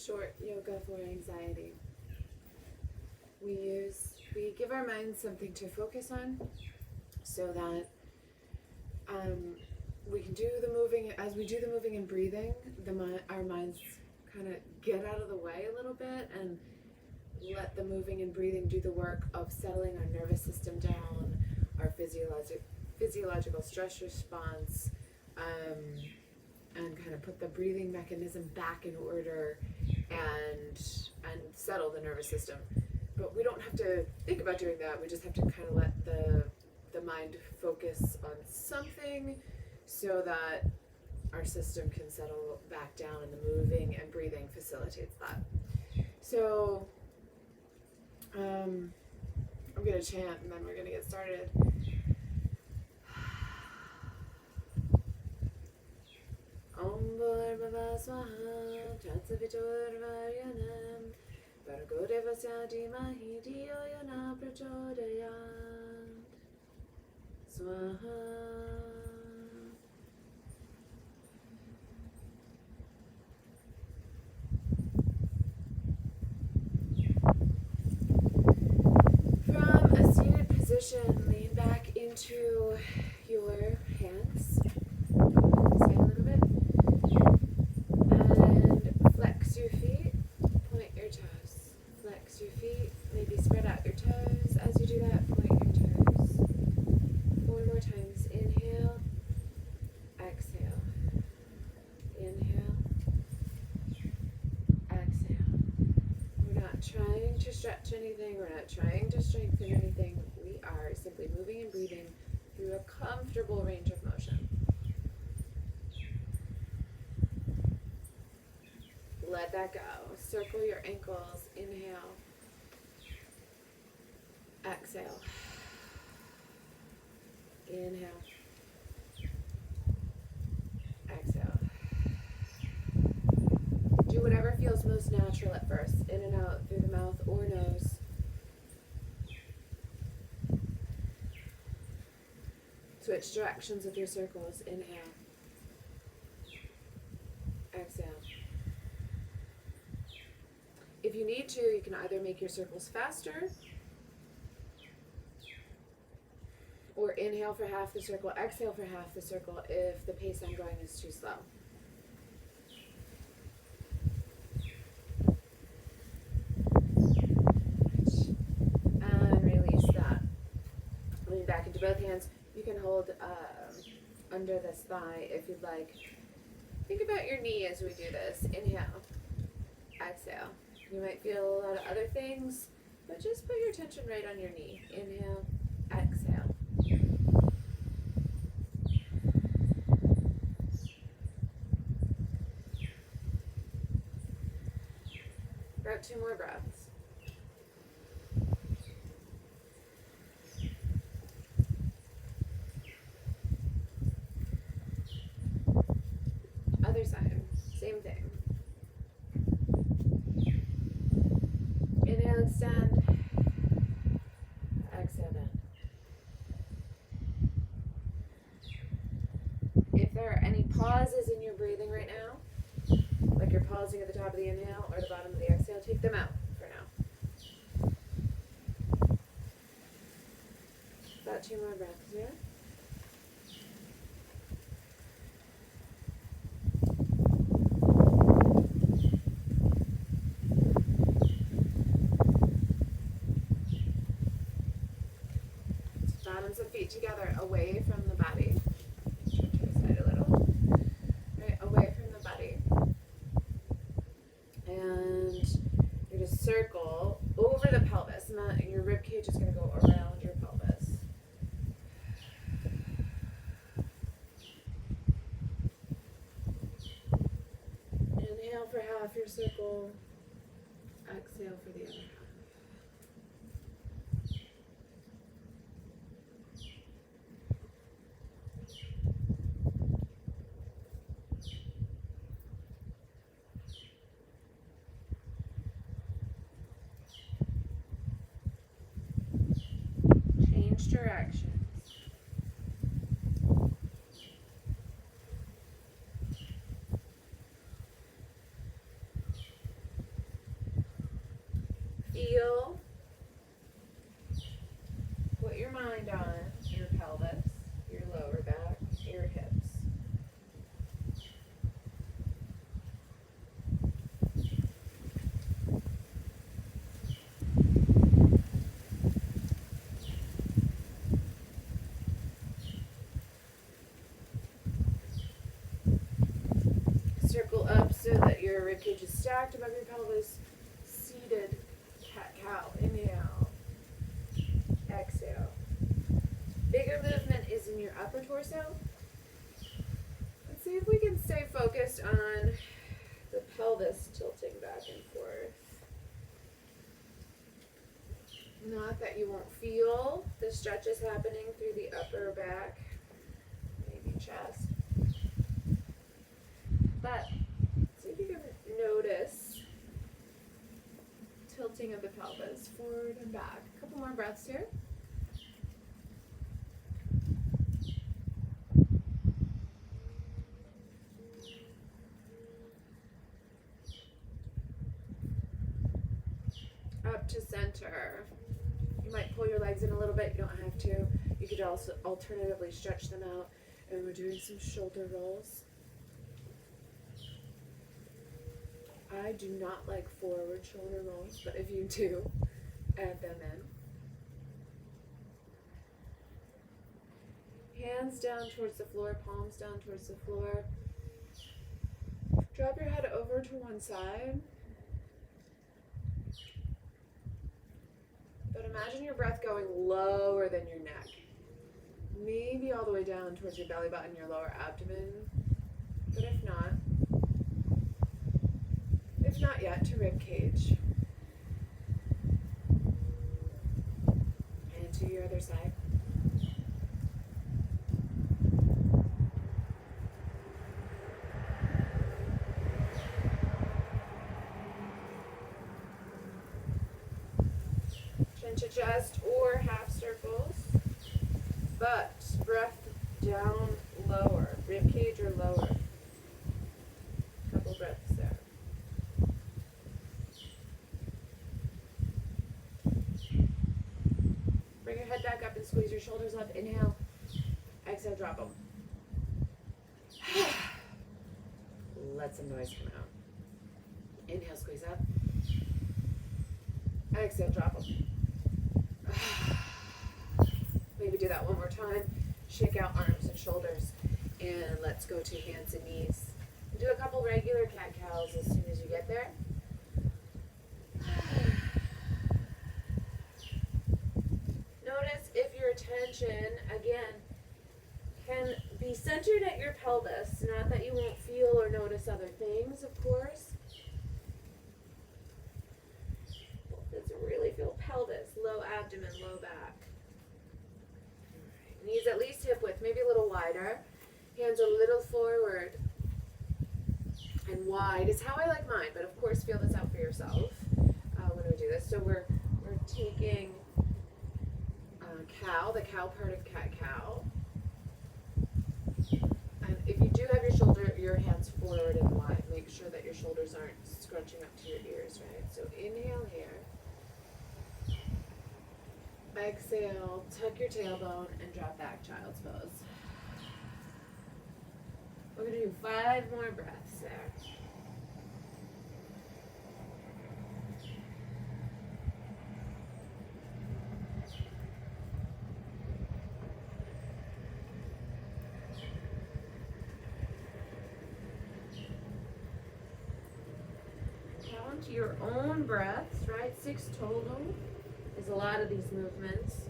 short yoga for anxiety. We give our minds something to focus on so that we can do the moving. As we do the moving and breathing, our minds kind of get out of the way a little bit and let the moving and breathing do the work of settling our nervous system down, our physiological stress response, and kind of put the breathing mechanism back in order and settle the nervous system. But we don't have to think about doing that. We just have to kind of let the mind focus on something so that our system can settle back down, and the moving and breathing facilitates that. So I'm going to chant and then we're going to get started. Om Bhurvava Swaha Tatsaviturvaryanam Bhargo Devasya Dhimahi Dhiyo Yona Prachodayat Swaha. From a seated position, lean back into your hands. Stand a little bit. And flex your feet. Point your toes. Flex your feet. Maybe spread out your toes. As you do that, point your toes. 4 more times. Inhale. Exhale. Inhale. Exhale. We're not trying to stretch anything. We're not trying to strengthen anything. We are simply moving and breathing through a comfortable range of motion. Let that go. Circle your ankles. Inhale. Exhale. Inhale. Exhale. Do whatever feels most natural at first. In and out through the mouth or nose. Switch directions with your circles. Inhale. Exhale. If you need to, you can either make your circles faster or inhale for half the circle, exhale for half the circle if the pace I'm going is too slow. And release that. Lean back into both hands. You can hold under this thigh if you'd like. Think about your knee as we do this. Inhale. Exhale. You might feel a lot of other things, but just put your attention right on your knee. Inhale, exhale. Grab 2 more breaths. Other side, same thing. Inhale and stand. Exhale down. If there are any pauses in your breathing right now, like you're pausing at the top of the inhale or the bottom of the exhale, take them out for now. About 2 more breaths here. Bottoms of feet together, away from the body. Turn to the side a little. Right, away from the body. And you're going to circle over the pelvis. And your rib cage is going to go around your pelvis. Inhale for half your circle. Exhale for the other half. Directions. mind on your pelvis, your lower back, your hips. Circle up so that your ribcage is stacked above your pelvis. Seated cat-cow. Inhale. Exhale. Bigger movement is in your upper torso. Let's see if we can stay focused on the pelvis tilting back and forth. Not that you won't feel the stretches happening through the upper back, maybe chest. But see if you can notice tilting of the pelvis forward and back. A couple more breaths here. Up to center. You might pull your legs in a little bit. You don't have to. You could also alternatively stretch them out. And we're doing some shoulder rolls. I do not like forward shoulder rolls, but if you do, add them in. Hands down towards the floor, palms down towards the floor. Drop your head over to one side. But imagine your breath going lower than your neck. Maybe all the way down towards your belly button, your lower abdomen. But if not yet, to rib cage. And to your other side. Chin to chest or half circles. But breath down lower, rib cage or lower. Couple breaths there. Bring your head back up and squeeze your shoulders up. Inhale. Exhale, drop them. Let some noise come out. Inhale, squeeze up. Exhale, drop them. Maybe do that one more time. Shake out arms and shoulders. And let's go to hands and knees. Do a couple regular cat-cows as soon as you get there. Notice if your attention, again, can be centered at your pelvis. Not that you won't feel or notice other things, of course. Let's really feel pelvis, low abdomen, low back. Right. Knees at least hip width, maybe a little wider. Hands a little forward and wide is how I like mine, but of course feel this out for yourself when we do this. So we're taking cow, the cow part of cat-cow. And if you do have your hands forward and wide, make sure that your shoulders aren't scrunching up to your ears, right? So inhale here. Exhale, tuck your tailbone and drop back, child's pose. We're going to do 5 more breaths there. Count your own breaths, right? 6 total is a lot of these movements.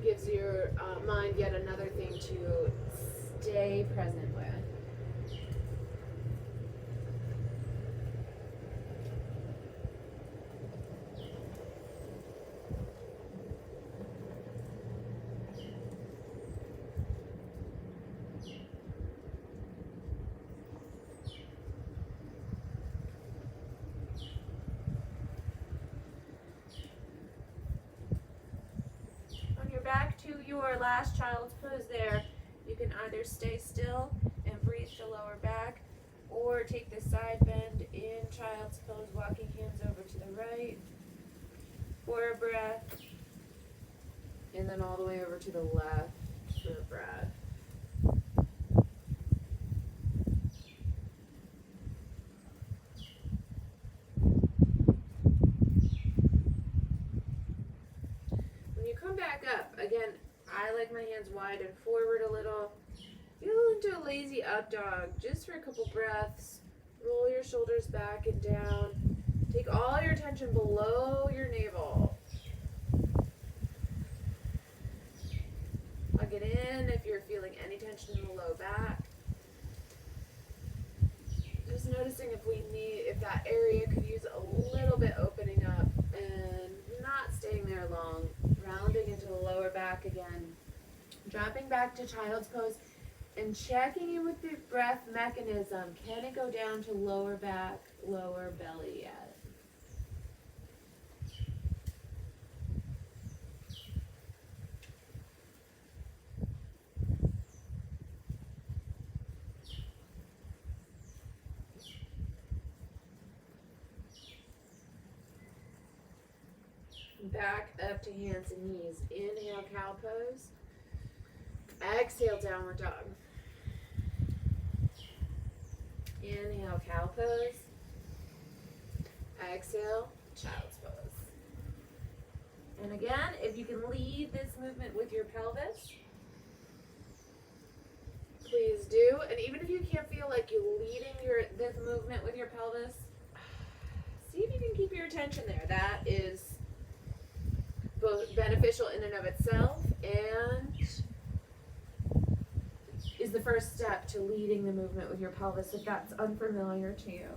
Gives your mind yet another thing to stay present with. Back to your last child's pose there. You can either stay still and breathe to lower back, or take the side bend in child's pose, walking hands over to the right for a breath, and then all the way over to the left for the breath. When you come back up, again, I like my hands wide and forward a little. Feel into a lazy up dog just for a couple breaths. Roll your shoulders back and down. Take all your attention below your navel. Plug it in if you're feeling any tension in the low back. Just noticing if that area could use a little bit opening up and not staying there long. Rounding into the lower back again. Dropping back to child's pose and checking in with the breath mechanism. Can it go down to lower back, lower belly yet? Back up to hands and knees. Inhale, cow pose. Exhale, downward dog. Inhale, cow pose. Exhale, child's pose. And again, if you can lead this movement with your pelvis, please do. And even if you can't feel like you're leading this movement with your pelvis, see if you can keep your attention there. That is both beneficial in and of itself and is the first step to leading the movement with your pelvis if that's unfamiliar to you.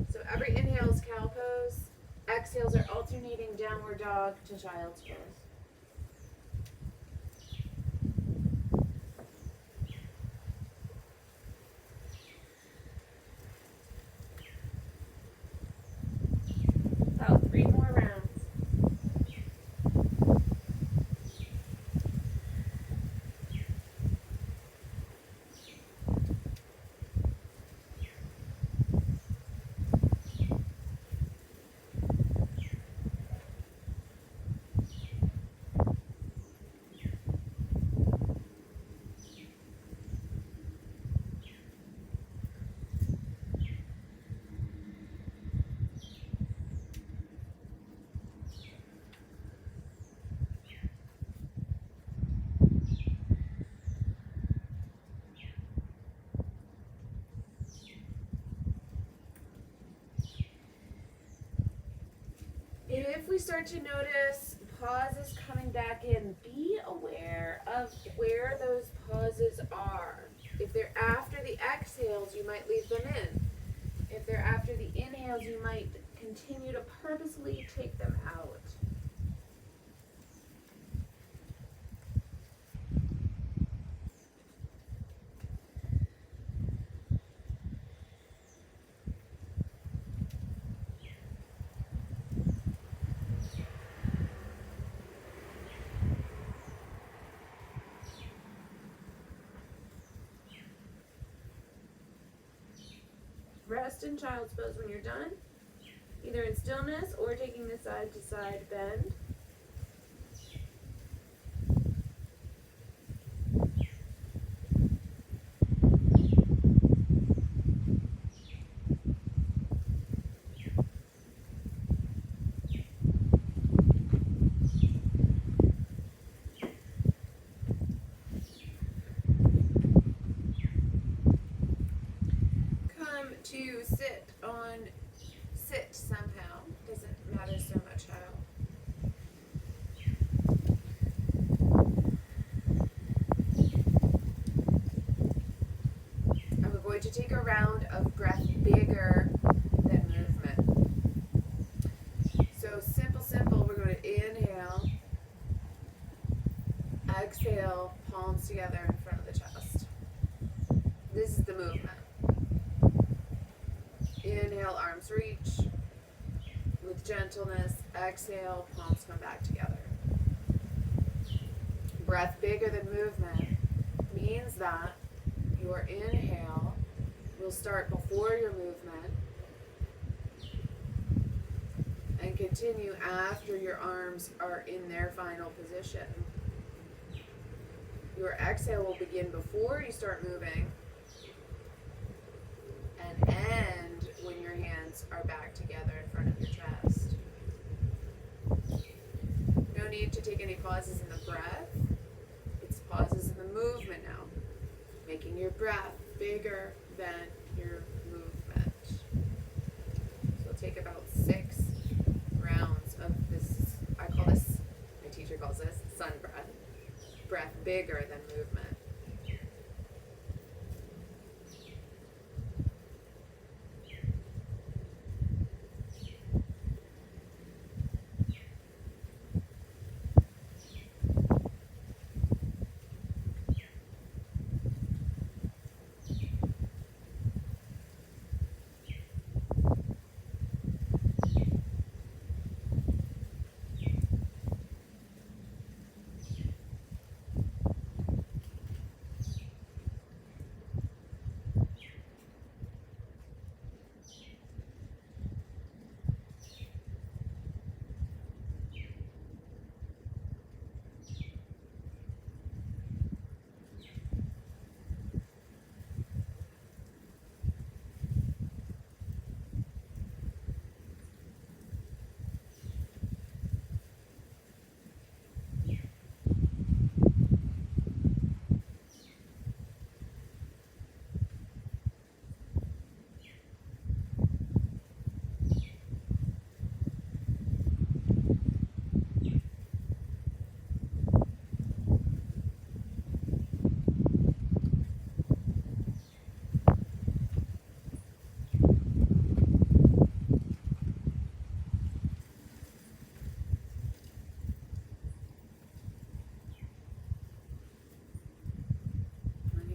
So every inhale is cow pose. Exhales are alternating downward dog to child's pose. About 3 more rounds. If we start to notice pauses coming back in, be aware of where those pauses are. If they're after the exhales, you might leave them in. If they're after the inhales, you might continue to purposely take them out. Rest in child's pose when you're done, either in stillness or taking the side to side bend. To sit somehow, doesn't matter so much how. And we're going to take a round of breath bigger than movement. So simple, we're going to inhale, exhale, palms together in front of the chest. This is the movement. Inhale, arms reach with gentleness. Exhale, palms come back together. Breath bigger than movement means that your inhale will start before your movement And continue after your arms are in their final position. Your exhale will begin before you start moving and end when your hands are back together in front of your chest. No need to take any pauses in the breath. It's pauses in the movement now, making your breath bigger than your movement. So we'll take about 6 rounds of this. I call this, my teacher calls this sun breath. Breath bigger than movement.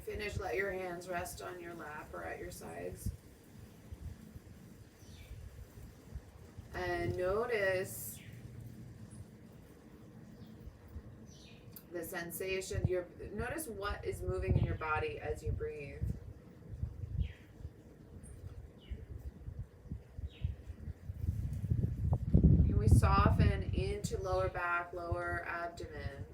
Finish, let your hands rest on your lap or at your sides. And notice the sensation. Notice what is moving in your body as you breathe. Can we soften into lower back, lower abdomen?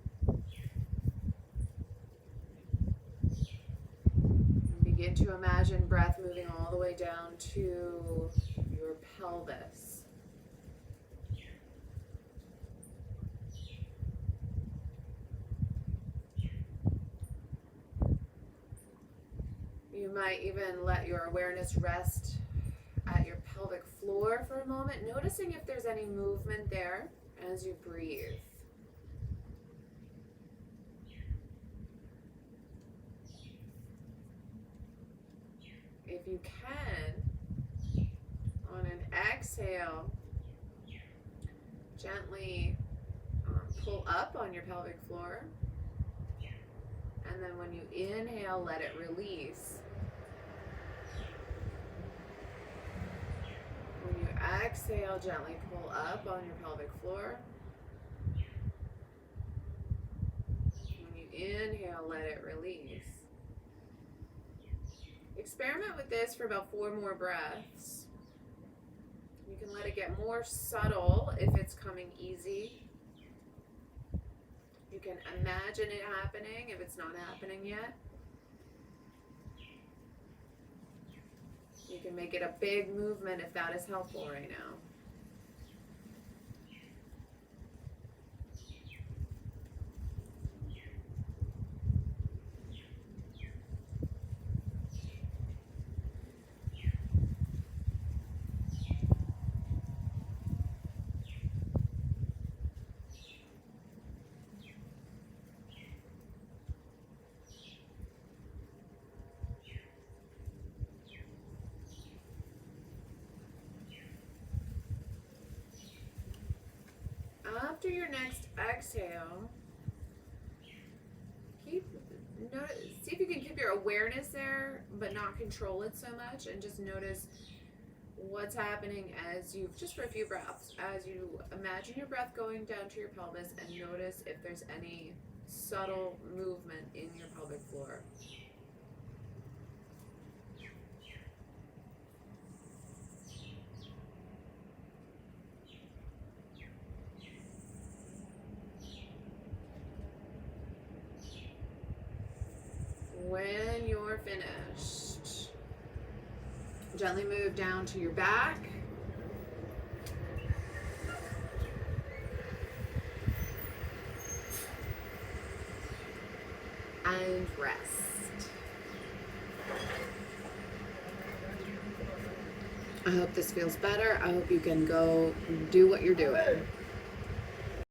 Begin to imagine breath moving all the way down to your pelvis. You might even let your awareness rest at your pelvic floor for a moment, noticing if there's any movement there as you breathe. If you can, on an exhale, gently pull up on your pelvic floor. And then when you inhale, let it release. When you exhale, gently pull up on your pelvic floor. When you inhale, let it release. Experiment with this for about 4 more breaths. You can let it get more subtle if it's coming easy. You can imagine it happening if it's not happening yet. You can make it a big movement if that is helpful right now. After your next exhale, see if you can keep your awareness there, but not control it so much, and just notice what's happening as you, just for a few breaths, as you imagine your breath going down to your pelvis, and notice if there's any subtle movement in your pelvic floor. when you're finished, gently move down to your back. And rest. I hope this feels better. I hope you can go do what you're doing.